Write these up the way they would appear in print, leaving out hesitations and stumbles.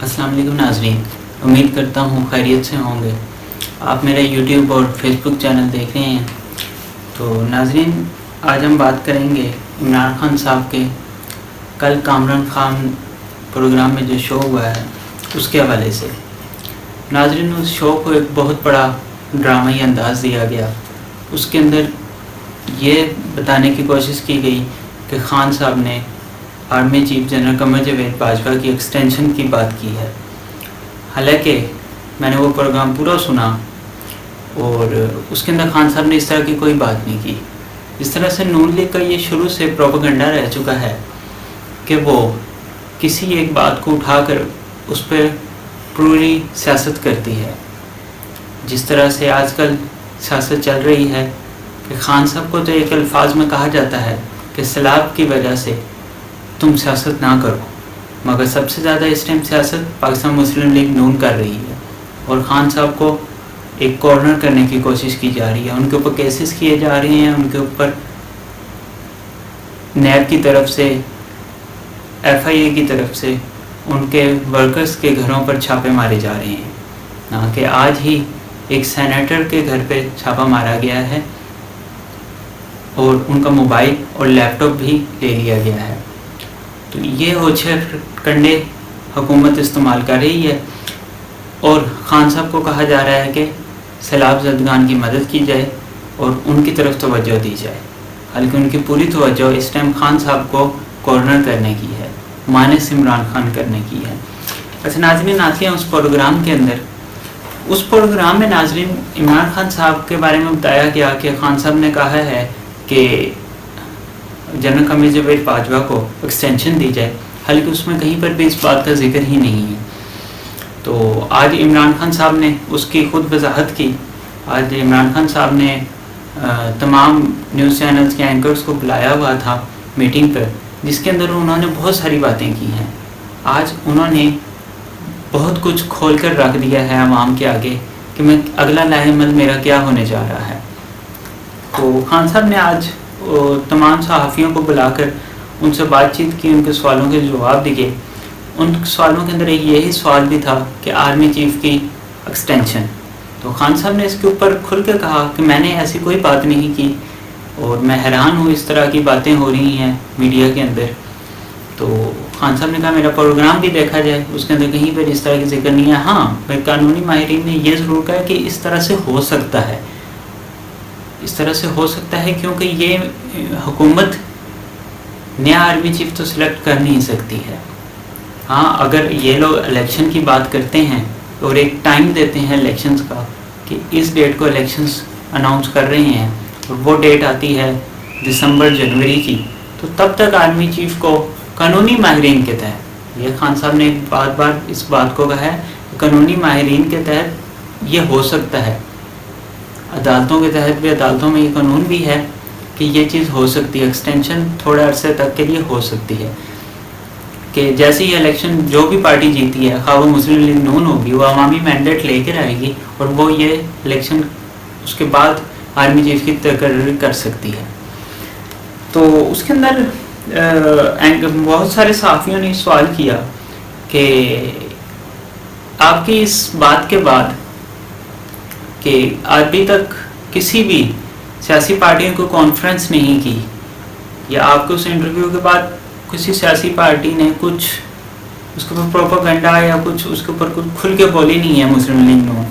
السلام علیکم ناظرین، امید کرتا ہوں خیریت سے ہوں گے۔ آپ میرا یوٹیوب اور فیس بک چینل دیکھ رہے ہیں۔ تو ناظرین، آج ہم بات کریں گے عمران خان صاحب کے کل کامران خان پروگرام میں جو شو ہوا ہے اس کے حوالے سے۔ ناظرین، اس شو کو ایک بہت بڑا ڈرامائی انداز دیا گیا۔ اس کے اندر یہ بتانے کی کوشش کی گئی کہ خان صاحب نے army chief general Qamar Javed Bajwa کی ایکسٹینشن کی بات کی ہے۔ حالانکہ میں نے وہ پروگرام پورا سنا اور اس کے اندر خان صاحب نے اس طرح کی کوئی بات نہیں کی۔ اس طرح سے نون لیگ کا یہ شروع سے پروپیگنڈا رہ چکا ہے کہ وہ کسی ایک بات کو اٹھا کر اس پہ پوری سیاست کرتی ہے۔ جس طرح سے آج کل سیاست چل رہی ہے کہ خان صاحب کو تو ایک الفاظ میں کہا جاتا ہے کہ سیلاب کی وجہ سے تم سیاست نہ کرو، مگر سب سے زیادہ اس ٹائم سیاست پاکستان مسلم لیگ نون کر رہی ہے اور خان صاحب کو ایک کارنر کرنے کی کوشش کی جا رہی ہے۔ ان کے اوپر کیسز کیے جا رہے ہیں، ان کے اوپر نیب کی طرف سے، ایف آئی اے کی طرف سے ان کے ورکرز کے گھروں پر چھاپے مارے جا رہے ہیں۔ کہ آج ہی ایک سینیٹر کے گھر پہ چھاپا مارا گیا ہے اور ان کا موبائل اور لیپ ٹاپ بھی لے لیا گیا ہے۔ تو یہ ہوچے کنڈے حکومت استعمال کر رہی ہے اور خان صاحب کو کہا جا رہا ہے کہ سیلاب زدگان کی مدد کی جائے اور ان کی طرف توجہ دی جائے، حالانکہ ان کی پوری توجہ اس ٹائم خان صاحب کو کارنر کرنے کی ہے، مانس عمران خان کرنے کی ہے۔ اچھا ناظرین، آتی ہیں اس پروگرام کے اندر۔ اس پروگرام میں ناظرین عمران خان صاحب کے بارے میں بتایا گیا کہ خان صاحب نے کہا ہے کہ جنرل قمر جاوید باجوہ کو ایکسٹینشن دی جائے، حالانکہ اس میں کہیں پر بھی اس بات کا ذکر ہی نہیں ہے۔ تو آج عمران خان صاحب نے اس کی خود وضاحت کی۔ آج عمران خان صاحب نے تمام نیوز چینلز کے اینکرز کو بلایا ہوا تھا میٹنگ پر، جس کے اندر انہوں نے بہت ساری باتیں کی ہیں۔ آج انہوں نے بہت کچھ کھول کر رکھ دیا ہے عوام کے آگے کہ میں اگلا لاہ عمل میرا کیا ہونے جا رہا ہے۔ تو خان صاحب نے آج تمام صحافیوں کو بلا کر ان سے بات چیت کی، ان کے سوالوں کے جواب دیے۔ ان سوالوں کے اندر ایک یہی سوال بھی تھا کہ آرمی چیف کی ایکسٹینشن۔ تو خان صاحب نے اس کے اوپر کھل کے کہا کہ میں نے ایسی کوئی بات نہیں کی اور میں حیران ہوں اس طرح کی باتیں ہو رہی ہیں میڈیا کے اندر۔ تو خان صاحب نے کہا میرا پروگرام بھی دیکھا جائے، اس کے اندر کہیں پر اس طرح کی ذکر نہیں ہے۔ ہاں، قانونی ماہرین نے یہ ضرور کہا کہ اس طرح سے ہو سکتا ہے، اس طرح سے ہو سکتا ہے کیونکہ یہ حکومت نیا آرمی چیف تو سلیکٹ کر نہیں سکتی ہے۔ ہاں، اگر یہ لوگ الیکشن کی بات کرتے ہیں اور ایک ٹائم دیتے ہیں الیکشنز کا کہ اس ڈیٹ کو الیکشنز اناؤنس کر رہے ہیں اور وہ ڈیٹ آتی ہے دسمبر جنوری کی، تو تب تک آرمی چیف کو قانونی ماہرین کے تحت، یہ خان صاحب نے بار بار اس بات کو کہا ہے کہ قانونی ماہرین کے تحت یہ ہو سکتا ہے، عدالتوں کے تحت بھی، عدالتوں میں یہ قانون بھی ہے کہ یہ چیز ہو سکتی ہے، ایکسٹینشن تھوڑے عرصے تک کے لیے ہو سکتی ہے، کہ جیسے ہی الیکشن جو بھی پارٹی جیتی ہے، خواہ وہ مسلم لیگ نون ہوگی، وہ عوامی مینڈیٹ لے کر آئے گی اور وہ یہ الیکشن اس کے بعد آرمی چیف کی تقرری کر سکتی ہے۔ تو اس کے اندر بہت سارے صحافیوں نے سوال کیا کہ آپ کی اس بات کے بعد کہ ابھی تک کسی بھی سیاسی پارٹیوں کو کانفرنس نہیں کی، یا آپ کے اس انٹرویو کے بعد کسی سیاسی پارٹی نے کچھ اس کے اوپر پروپیگنڈا یا کچھ اس کے اوپر کچھ کھل کے بولی نہیں ہے مسلم لیگ نون۔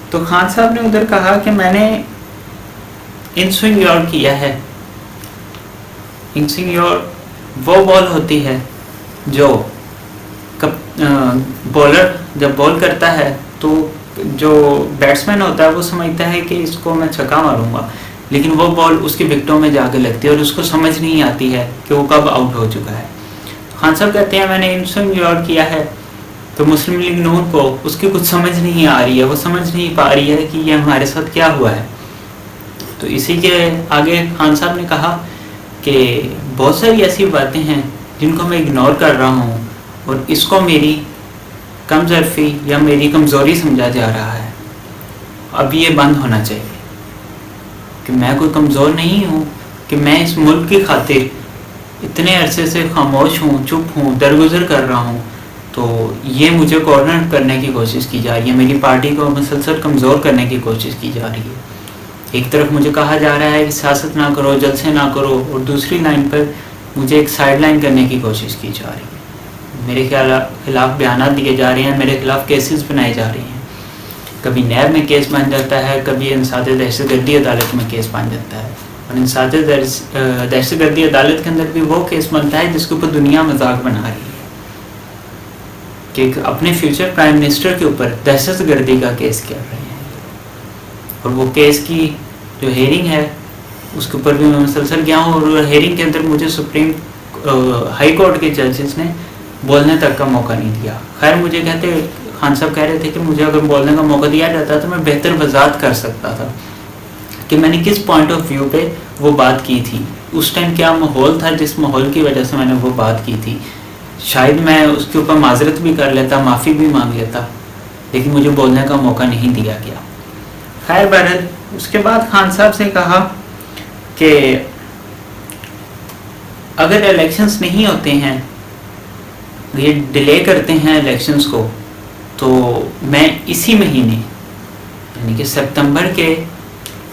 تو خان صاحب نے ادھر کہا کہ میں نے ان سوئنگ یور کیا ہے۔ ان سوئنگ یور وہ بال ہوتی ہے جو بولر جب بال کرتا ہے تو جو بیٹسمین ہوتا ہے وہ سمجھتا ہے کہ اس کو میں چھکا ماروں گا، لیکن وہ بال اس کی وکٹوں میں جا کے لگتی ہے اور اس کو سمجھ نہیں آتی ہے کہ وہ کب آؤٹ ہو چکا ہے۔ خان صاحب کہتے ہیں میں نے ان سوئنگ یور کیا ہے، تو مسلم لیگ نون کو اس کی کچھ سمجھ نہیں آ رہی ہے، وہ سمجھ نہیں پا رہی ہے کہ یہ ہمارے ساتھ کیا ہوا ہے۔ تو اسی کے آگے خان صاحب نے کہا کہ بہت ساری ایسی باتیں ہیں جن کو میں اگنور کر رہا ہوں اور اس کو میری کم ظرفی یا میری کمزوری سمجھا جا رہا ہے، اب یہ بند ہونا چاہیے کہ میں کوئی کمزور نہیں ہوں، کہ میں اس ملک کی خاطر اتنے عرصے سے خاموش ہوں، چپ ہوں، درگزر کر رہا ہوں، تو یہ مجھے کارنر کرنے کی کوشش کی جا رہی ہے، میری پارٹی کو مسلسل کمزور کرنے کی کوشش کی جا رہی ہے. ایک طرف مجھے کہا جا رہا ہے کہ سیاست نہ کرو، جلسے نہ کرو، اور دوسری لائن پر مجھے ایک سائڈ لائن کرنے کی کوشش کی جا رہی ہے. میرے خلاف بیانات دیے جا رہے ہیں، میرے خلاف کیسز بنائے جا رہے ہیں. کبھی نیب میں کیس بن جاتا ہے، کبھی انسداد دہشت گردی عدالت میں کیس بن جاتا ہے. اور انسداد دہشت گردی عدالت کے اندر بھی وہ کیس بنتا ہے جس کے اوپر دنیا مذاق بنا رہی ہے کہ اپنے فیوچر پرائم منسٹر کے اوپر دہشت گردی کا کیس کر رہے ہیں. اور وہ کیس کی جو ہیئرنگ ہے اس کے اوپر بھی میں مسلسل گیا ہوں، اور ہیئرنگ کے اندر مجھے سپریم ہائی کورٹ کے ججز نے بولنے تک کا موقع نہیں دیا. خیر مجھے خان صاحب کہہ رہے تھے کہ مجھے اگر بولنے کا موقع دیا جاتا تو میں بہتر وضاحت کر سکتا تھا کہ میں نے کس پوائنٹ آف ویو پہ وہ بات کی تھی، اس ٹائم کیا ماحول تھا جس ماحول کی وجہ سے میں نے وہ بات کی تھی. شاید میں اس کے اوپر معذرت بھی کر لیتا، معافی بھی مانگ لیتا، لیکن مجھے بولنے کا موقع نہیں دیا گیا. خیر بہرحال اس کے بعد خان صاحب سے کہا کہ اگر الیکشنز نہیں ہوتے ہیں، یہ ڈیلے کرتے ہیں الیکشنز کو، تو میں اسی مہینے یعنی کہ سپتمبر کے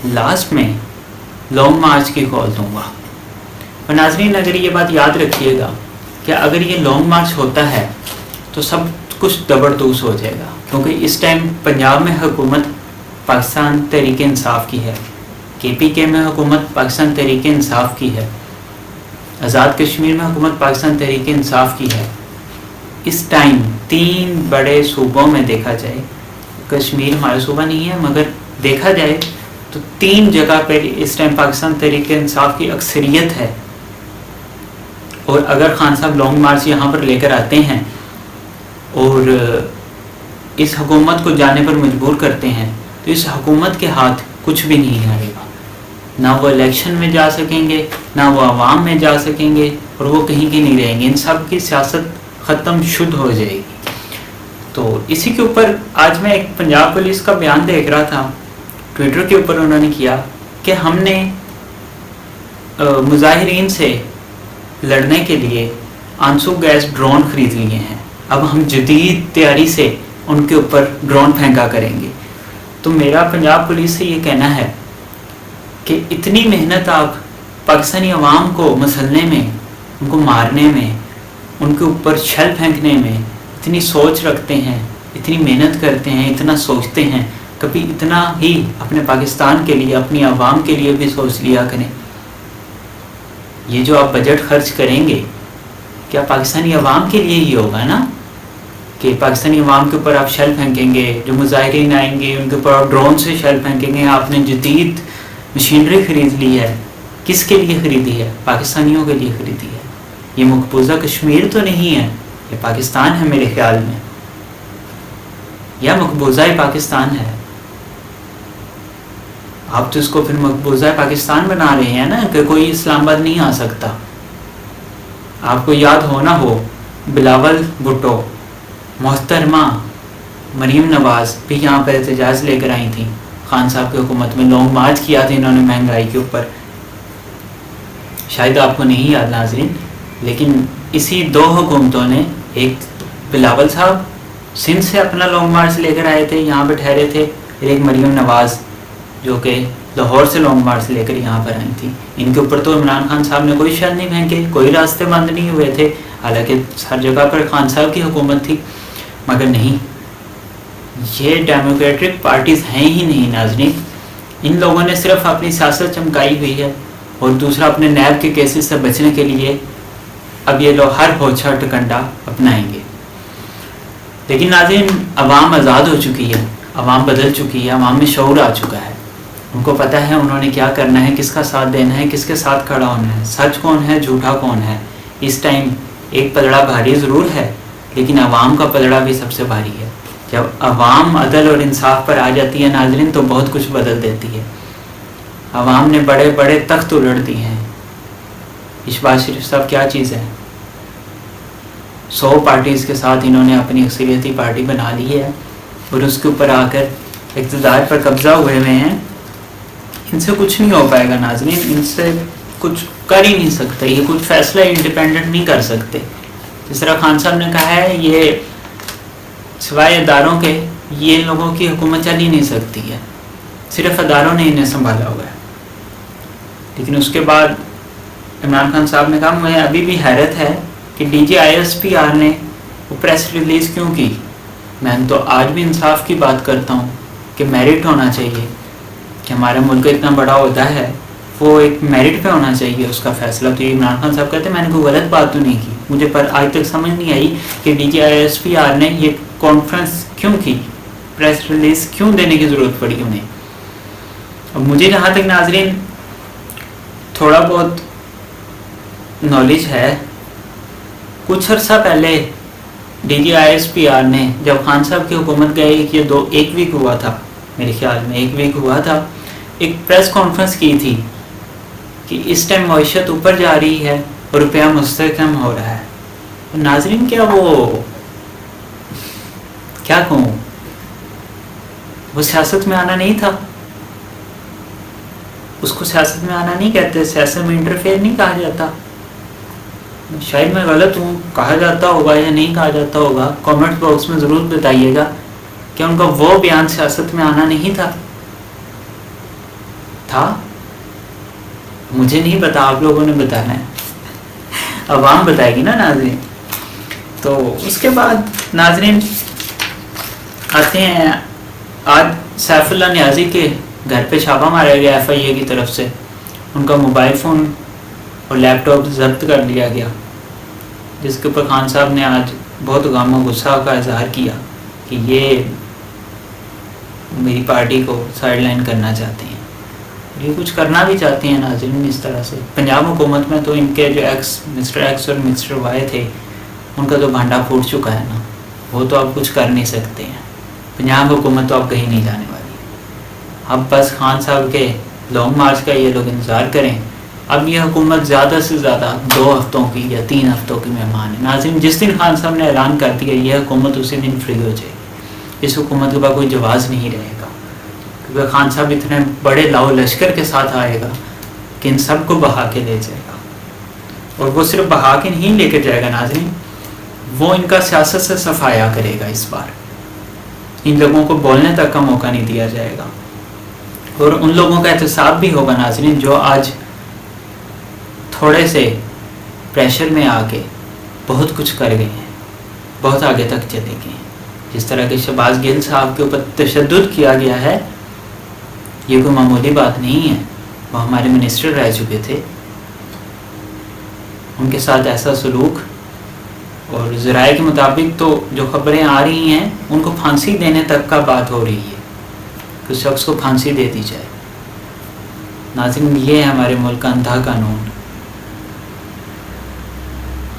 لاسٹ میں لانگ مارچ کی کال دوں گا. اور ناظرین اگر یہ بات یاد رکھیے گا کہ اگر یہ لانگ مارچ ہوتا ہے تو سب کچھ زبردست ہو جائے گا، کیونکہ اس ٹائم پنجاب میں حکومت پاکستان تحریک انصاف کی ہے، کے پی کے میں حکومت پاکستان تحریک انصاف کی ہے، آزاد کشمیر میں حکومت پاکستان تحریک انصاف کی ہے. اس ٹائم 3 بڑے صوبوں میں دیکھا جائے، کشمیر ہمارا صوبہ نہیں ہے مگر دیکھا جائے تو 3 جگہ پہ اس ٹائم پاکستان تحریک انصاف کی اکثریت ہے. اور اگر خان صاحب لانگ مارچ یہاں پر لے کر آتے ہیں اور اس حکومت کو جانے پر مجبور کرتے ہیں تو اس حکومت کے ہاتھ کچھ بھی نہیں آئے گا. نہ وہ الیکشن میں جا سکیں گے، نہ وہ عوام میں جا سکیں گے، اور وہ کہیں کی نہیں رہیں گے. ان سب کی سیاست ختم شدھ ہو جائے گی. تو اسی کے اوپر آج میں ایک پنجاب پولیس کا بیان دیکھ رہا تھا، ٹویٹر کے اوپر انہوں نے کیا کہ ہم نے مظاہرین سے لڑنے کے لیے آنسو گیس ڈرون خرید لیے ہیں، اب ہم جدید تیاری سے ان کے اوپر ڈرون پھینکا کریں گے. تو میرا پنجاب پولیس سے یہ کہنا ہے کہ اتنی محنت آپ پاکستانی عوام کو مسلنے میں، ان کو مارنے میں، ان کے اوپر شیل پھینکنے میں اتنی سوچ رکھتے ہیں، اتنی محنت کرتے ہیں، اتنا سوچتے ہیں، کبھی اتنا ہی اپنے پاکستان کے لیے، اپنی عوام کے لیے بھی سوچ لیا کریں. یہ جو آپ بجٹ خرچ کریں گے کیا پاکستانی عوام کے لیے ہی ہوگا نا، کہ پاکستانی عوام کے اوپر آپ شیل پھینکیں گے، جو مظاہرین آئیں گے ان کے اوپر آپ ڈرون سے شیل پھینکیں گے. آپ نے جدید مشینری خرید لی ہے، کس کے لیے خریدی ہے؟ پاکستانیوں کے لیے خریدی ہے. یہ مقبوضہ کشمیر تو نہیں ہے، یہ پاکستان ہے میرے خیال میں، یا مقبوضہ پاکستان ہے. آپ تو اس کو پھر مقبوضہ پاکستان بنا رہے ہیں نا، کہ کوئی اسلام آباد نہیں آ سکتا. آپ کو یاد ہونا ہو بلاول بھٹو، محترمہ مریم نواز بھی یہاں پر احتجاج لے کر آئی تھیں خان صاحب کی حکومت میں، لانگ مارچ کیا تھا انہوں نے مہنگائی کے اوپر. شاید آپ کو نہیں یاد ناظرین، لیکن اسی 2 حکومتوں نے، ایک بلاول صاحب سندھ سے اپنا لانگ مارچ لے کر آئے تھے، یہاں پہ ٹھہرے تھے، ایک مریم نواز جو کہ لاہور سے لانگ مارچ لے کر یہاں پر آئی تھی. ان کے اوپر تو عمران خان صاحب نے کوئی شیل نہیں پھینکے، کوئی راستے بند نہیں ہوئے تھے، حالانکہ ہر جگہ پر خان صاحب کی حکومت تھی. مگر نہیں، یہ ڈیموکریٹک پارٹیز ہیں ہی نہیں ناظرین. ان لوگوں نے صرف اپنی سیاست چمکائی ہوئی ہے، اور دوسرا اپنے نیب کے کیسز سے بچنے کے لیے اب یہ لوگ ہر ہوچھا ٹکنڈا اپنائیں گے. لیکن ناظرین عوام آزاد ہو چکی ہے، عوام بدل چکی ہے، عوام میں شعور آ چکا ہے. ان کو پتہ ہے انہوں نے کیا کرنا ہے، کس کا ساتھ دینا ہے، کس کے ساتھ کھڑا ہونا ہے، سچ کون ہے، جھوٹا کون ہے. اس ٹائم ایک پلڑا بھاری ضرور ہے، لیکن عوام کا پلڑا بھی سب سے بھاری ہے. جب عوام عدل اور انصاف پر آ جاتی ہے ناظرین تو بہت کچھ بدل دیتی ہے. عوام نے بڑے بڑے تخت الٹ دیے ہیں. اشباز شریف صاحب کیا چیز ہے، 100 پارٹیز کے ساتھ انہوں نے اپنی اکثریتی پارٹی بنا لی ہے، اور اس کے اوپر آ کر اقتدار پر قبضہ ہوئے ہوئے ہیں. ان سے کچھ نہیں ہو پائے گا ناظرین، ان سے کچھ کر ہی نہیں سکتے، یہ کچھ فیصلہ انڈیپینڈنٹ نہیں کر سکتے. جس طرح خان صاحب نے کہا ہے یہ سوائے اداروں کے یہ لوگوں کی حکومت چل ہی نہیں سکتی ہے، صرف اداروں نے انہیں سنبھالا ہوا ہے. لیکن اس کے بعد عمران خان صاحب نے کہا مجھے ابھی بھی حیرت ہے کہ DGISPR نے وہ پریس ریلیز کیوں کی. میں تو آج بھی انصاف کی بات کرتا ہوں کہ میرٹ ہونا چاہیے، کہ ہمارا ملک اتنا بڑا عہدہ ہے وہ ایک میرٹ پہ ہونا چاہیے اس کا فیصلہ. تو یہ عمران خان صاحب کہتے ہیں میں نے کوئی غلط بات تو نہیں کی. مجھے پر آج تک سمجھ نہیں آئی کہ DGISPR نے یہ کانفرنس کیوں کی، پریس ریلیز کیوں دینے کی ضرورت پڑی انہیں. اب مجھے جہاں تک ناظرین تھوڑا بہت نالج ہے، کچھ عرصہ پہلے DGISPR نے جب خان صاحب کی حکومت گئی کہ ایک ویک ہوا تھا، میرے خیال میں 1 ویک ہوا تھا، ایک پریس کانفرنس کی تھی کہ اس ٹائم معیشت اوپر جا رہی ہے اور روپیہ مستحکم ہو رہا ہے. ناظرین کیا کہوں، وہ سیاست میں آنا نہیں تھا، اس کو سیاست میں آنا نہیں کہتے، سیاست میں انٹرفیئر نہیں کہا جاتا. شاید میں غلط ہوں، کہا جاتا ہوگا یا نہیں کہا جاتا ہوگا، کامنٹ باکس میں ضرور بتائیے گا کہ ان کا وہ بیان سیاست میں آنا نہیں تھا. مجھے نہیں پتا، آپ لوگوں نے بتانا ہے، عوام بتائے گی نا ناظرین. تو اس کے بعد ناظرین آتے ہیں، آج سیف اللہ نیازی کے گھر پہ چھاپہ مارا گیا FIA کی طرف سے. ان کا موبائل فون اور لیپ ٹاپ ضبط کر لیا گیا، جس کے اوپر خان صاحب نے آج بہت غم و غصہ کا اظہار کیا کہ یہ میری پارٹی کو سائڈ لائن کرنا چاہتے ہیں. یہ کچھ کرنا بھی چاہتے ہیں ناظرین اس طرح سے. پنجاب حکومت میں تو ان کے جو مسٹر ایکس اور مسٹر وائی تھے ان کا تو بھانڈا پھوٹ چکا ہے نا، وہ تو اب کچھ کر نہیں سکتے ہیں. پنجاب حکومت تو اب کہیں نہیں جانے والی. اب بس خان صاحب کے لانگ مارچ کا یہ لوگ انتظار کریں. اب یہ حکومت زیادہ سے زیادہ 2 ہفتوں کی یا 3 ہفتوں کی مہمان ہے. ناظرین جس دن خان صاحب نے اعلان کر دیا یہ حکومت اسی دن فری ہو جائے گی. اس حکومت کے بعد کوئی جواز نہیں رہے گا، کیونکہ خان صاحب اتنے بڑے لاؤ لشکر کے ساتھ آئے گا کہ ان سب کو بہا کے لے جائے گا. اور وہ صرف بہا کے نہیں لے کے جائے گا ناظرین، وہ ان کا سیاست سے صفایا کرے گا. اس بار ان لوگوں کو بولنے تک کا موقع نہیں دیا جائے گا، اور ان لوگوں کا احتساب بھی ہوگا ناظرین جو آج تھوڑے سے پریشر میں آ کے بہت کچھ کر گئے ہیں، بہت آگے تک چلے گئے ہیں. جس طرح کہ شہباز گل صاحب کے اوپر تشدد کیا گیا ہے، یہ کوئی معمولی بات نہیں ہے. وہ ہمارے منسٹر رہ چکے تھے، ان کے ساتھ ایسا سلوک، اور ذرائع کے مطابق تو جو خبریں آ رہی ہیں ان کو پھانسی دینے تک کا بات ہو رہی ہے کہ اس شخص کو پھانسی دے دی جائے. ناظرین یہ ہے ہمارے ملک کا اندھا قانون،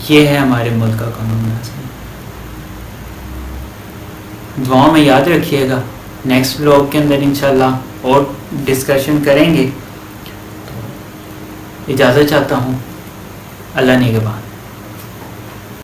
یہ ہے ہمارے ملک کا قانون. ناظرین دعاؤں میں یاد رکھیے گا، نیکسٹ بلاگ کے اندر انشاءاللہ اور ڈسکشن کریں گے. تو اجازت چاہتا ہوں، اللہ نگہبان.